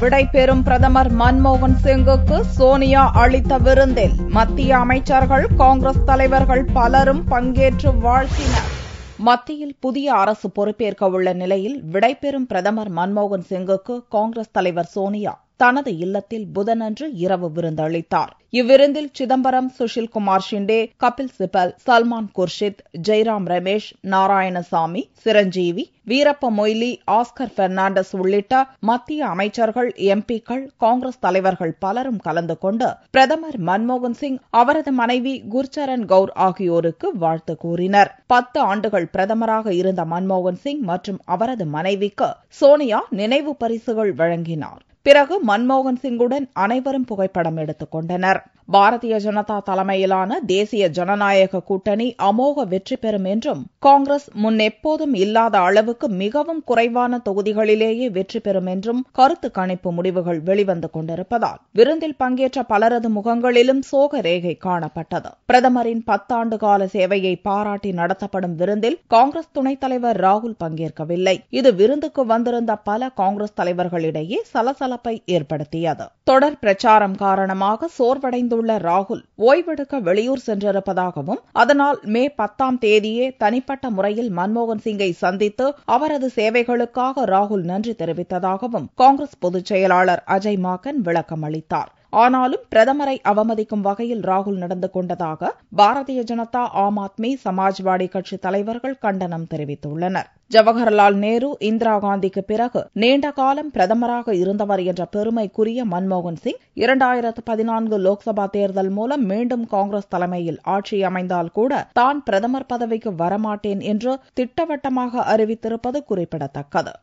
விடைபெறும் பிரதமர் மன்மோகன் சிங்குக்கு சோனியா அளித்த விருந்தில் மத்திய அமைச்சர்கள், காங்கிரஸ் தலைவர்கள் பலரும் பங்கேற்று வாழ்த்தினர். மத்தியில் புதிய அரசு பொறுப்பேற்க உள்ள நிலையில் விடைபெறும் பிரதமர் மன்மோகன் சிங்குக்கு காங்கிரஸ் தலைவர் சோனியா தனது இல்லத்தில் புதனன்று இரவு விருந்தளித்தார். இவ்விருந்தில் சிதம்பரம், சுஷில்குமார் ஷிண்டே, கபில் சிபல், சல்மான் குர்ஷித், ஜெய்ராம் ரமேஷ், நாராயணசாமி, சிரஞ்சீவி, வீரப்ப மொய்லி, ஆஸ்கர் பெர்னாண்டஸ் உள்ளிட்ட மத்திய அமைச்சர்கள், எம்பிக்கள், காங்கிரஸ் தலைவர்கள் பலரும் கலந்து கொண்டு பிரதமர் மன்மோகன் சிங், அவரது மனைவி குர்சரன் கவுர் ஆகியோருக்கு வாழ்த்து கூறினர். 10 ஆண்டுகள் பிரதமராக இருந்த மன்மோகன் சிங் மற்றும் அவரது மனைவிக்கு சோனியா நினைவு பரிசுகள் வழங்கினார். பிறகு மன்மோகன் சிங்குடன் அனைவரும் புகைப்படம் எடுத்துக் கொண்டனர். பாரதிய ஜனதா தலைமையிலான தேசிய ஜனநாயக கூட்டணி அமோக வெற்றி பெறும் என்றும், காங்கிரஸ் முன்னெப்போதும் இல்லாத அளவுக்கு மிகவும் குறைவான தொகுதிகளிலேயே வெற்றி பெறும் என்றும் கருத்து கணிப்பு முடிவுகள் வெளிவந்து கொண்டிருப்பதால் விருந்தில் பங்கேற்ற பலரது முகங்களிலும் சோக ரேகை காணப்பட்டது. பிரதமரின் 10 ஆண்டு கால சேவையை பாராட்டி நடத்தப்படும் விருந்தில் காங்கிரஸ் துணைத் தலைவர் ராகுல் பங்கேற்கவில்லை. இது விருந்துக்கு வந்திருந்த பல காங்கிரஸ் தலைவர்களிடையே சலசலப்பை ஏற்படுத்தியது. தொடர் பிரச்சாரம் காரணமாக சோர்வடைந்துள்ள ராகுல் ஓய்வெடுக்க வெளியூர் சென்றிருப்பதாகவும், அதனால் மே 10ஆம் தேதியே தனிப்பட்ட முறையில் மன்மோகன் சிங்கை சந்தித்து அவரது சேவைகளுக்காக ராகுல் நன்றி தெரிவித்ததாகவும் காங்கிரஸ் பொதுச் செயலாளர் அஜய் மாக்கன் விளக்கம் அளித்தார். ஆனாலும் பிரதமரை அவமதிக்கும் வகையில் ராகுல் நடந்து கொண்டதாக பாரதிய ஜனதா, ஆம் ஆத்மி, சமாஜ்வாடி கட்சி தலைவர்கள் கண்டனம் தெரிவித்துள்ளனர். ஜவஹர்லால் நேரு, இந்திரா காந்திக்கு பிறகு நீண்ட காலம் பிரதமராக இருந்தவர் என்ற பெருமைக்குரிய மன்மோகன் சிங் 2014 லோக்சபா தேர்தல் மூலம் மீண்டும் காங்கிரஸ் தலைமையில் ஆட்சி அமைந்தால் கூட தான் பிரதமர் பதவிக்கு வரமாட்டேன் என்று திட்டவட்டமாக அறிவித்திருப்பது குறிப்பிடத்தக்கது.